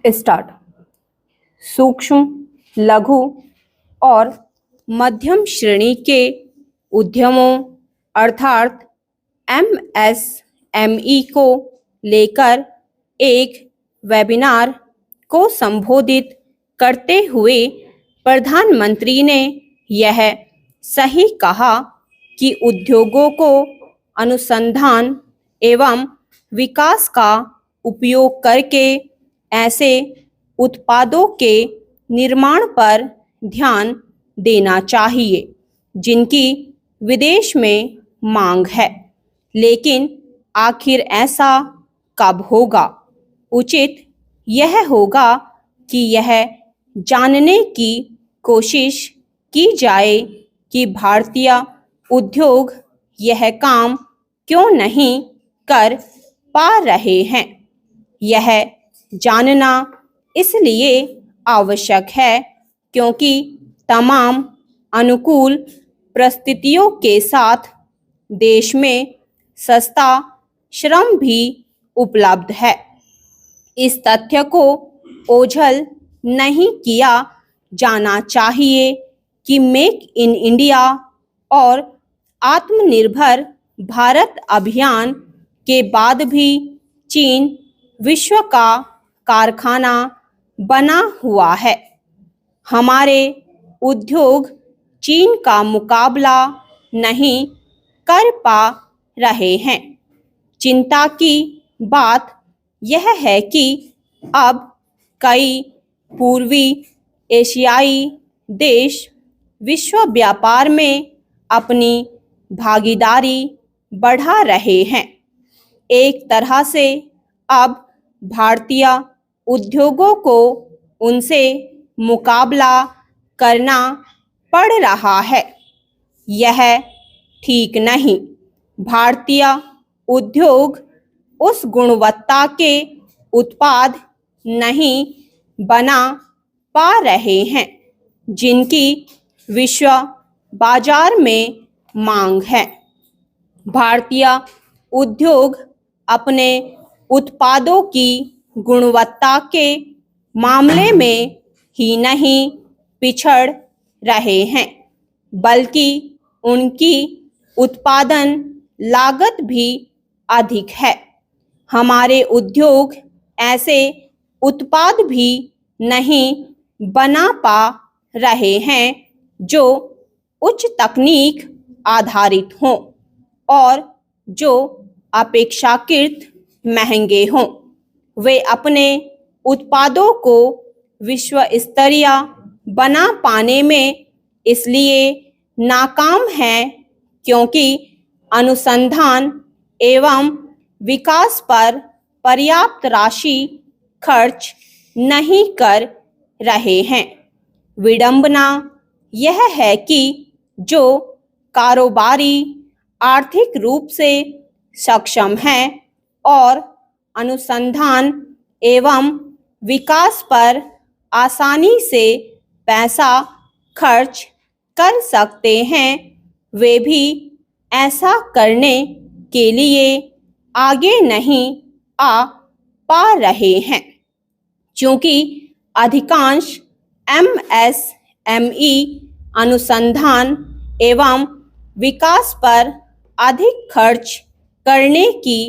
Start. सूक्ष्म, लघु और मध्यम श्रेणी के उद्यमों अर्थात एमएसएमई को लेकर एक वेबिनार को संबोधित करते हुए प्रधानमंत्री ने यह सही कहा कि उद्योगों को अनुसंधान एवं विकास का उपयोग करके ऐसे उत्पादों के निर्माण पर ध्यान देना चाहिए जिनकी विदेश में मांग है। लेकिन आखिर ऐसा कब होगा? उचित यह होगा कि यह जानने की कोशिश की जाए कि भारतीय उद्योग यह काम क्यों नहीं कर पा रहे हैं। यह जानना इसलिए आवश्यक है क्योंकि तमाम अनुकूल परिस्थितियों के साथ देश में सस्ता श्रम भी उपलब्ध है। इस तथ्य को ओझल नहीं किया जाना चाहिए कि मेक इन इंडिया और आत्मनिर्भर भारत अभियान के बाद भी चीन विश्व का कारखाना बना हुआ है। हमारे उद्योग चीन का मुकाबला नहीं कर पा रहे हैं। चिंता की बात यह है कि अब कई पूर्वी एशियाई देश विश्व व्यापार में अपनी भागीदारी बढ़ा रहे हैं। एक तरह से अब भारतीय उद्योगों को उनसे मुकाबला करना पड़ रहा है। यह ठीक नहीं। भारतीय उद्योग उस गुणवत्ता के उत्पाद नहीं बना पा रहे हैं जिनकी विश्व बाजार में मांग है। भारतीय उद्योग अपने उत्पादों की गुणवत्ता के मामले में ही नहीं पिछड़ रहे हैं बल्कि उनकी उत्पादन लागत भी अधिक है। हमारे उद्योग ऐसे उत्पाद भी नहीं बना पा रहे हैं जो उच्च तकनीक आधारित हों और जो अपेक्षाकृत महंगे हों। वे अपने उत्पादों को विश्व स्तरीय बना पाने में इसलिए नाकाम हैं क्योंकि अनुसंधान एवं विकास पर पर्याप्त राशि खर्च नहीं कर रहे हैं। विडंबना यह है कि जो कारोबारी आर्थिक रूप से सक्षम हैं और अनुसंधान एवं विकास पर आसानी से पैसा खर्च कर सकते हैं, वे भी ऐसा करने के लिए आगे नहीं आ पा रहे हैं। क्योंकि अधिकांश एमएसएमई अनुसंधान एवं विकास पर अधिक खर्च करने की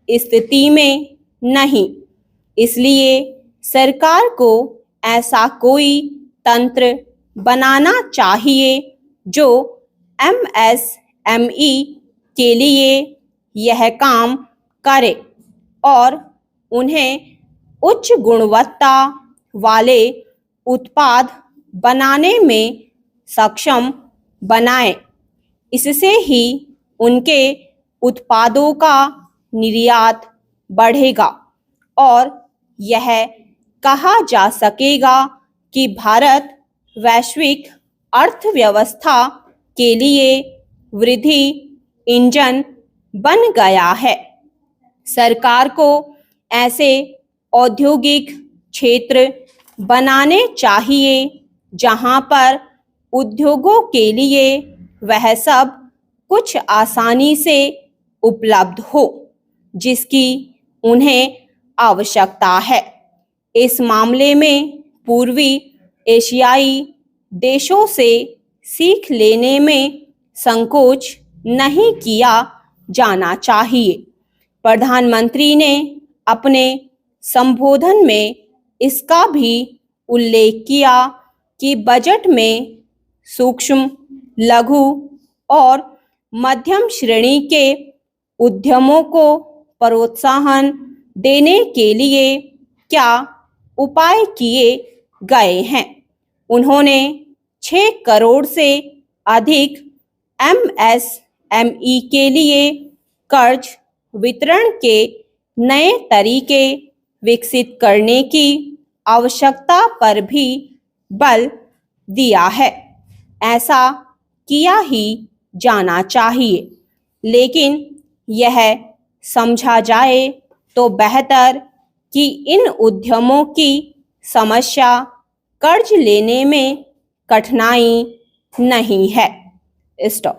स्थिति में नहीं, इसलिए सरकार को ऐसा कोई तंत्र बनाना चाहिए जो एमएसएमई के लिए यह काम करे और उन्हें उच्च गुणवत्ता वाले उत्पाद बनाने में सक्षम बनाए। इससे ही उनके उत्पादों का निर्यात बढ़ेगा और यह कहा जा सकेगा कि भारत वैश्विक अर्थव्यवस्था के लिए वृद्धि इंजन बन गया है। सरकार को ऐसे औद्योगिक क्षेत्र बनाने चाहिए जहां पर उद्योगों के लिए वह सब कुछ आसानी से उपलब्ध हो जिसकी उन्हें आवश्यकता है। इस मामले में पूर्वी एशियाई देशों से सीख लेने में संकोच नहीं किया जाना चाहिए। प्रधानमंत्री ने अपने संबोधन में इसका भी उल्लेख किया कि बजट में सूक्ष्म, लघु और मध्यम श्रेणी के उद्यमों को प्रोत्साहन देने के लिए क्या उपाय किए गए हैं। उन्होंने 6 करोड़ से अधिक MSME के लिए कर्ज वितरण के नए तरीके विकसित करने की आवश्यकता पर भी बल दिया है। ऐसा किया ही जाना चाहिए, लेकिन यह समझा जाए तो बेहतर कि इन उद्यमों की समस्या कर्ज लेने में कठिनाई नहीं है। स्टॉप।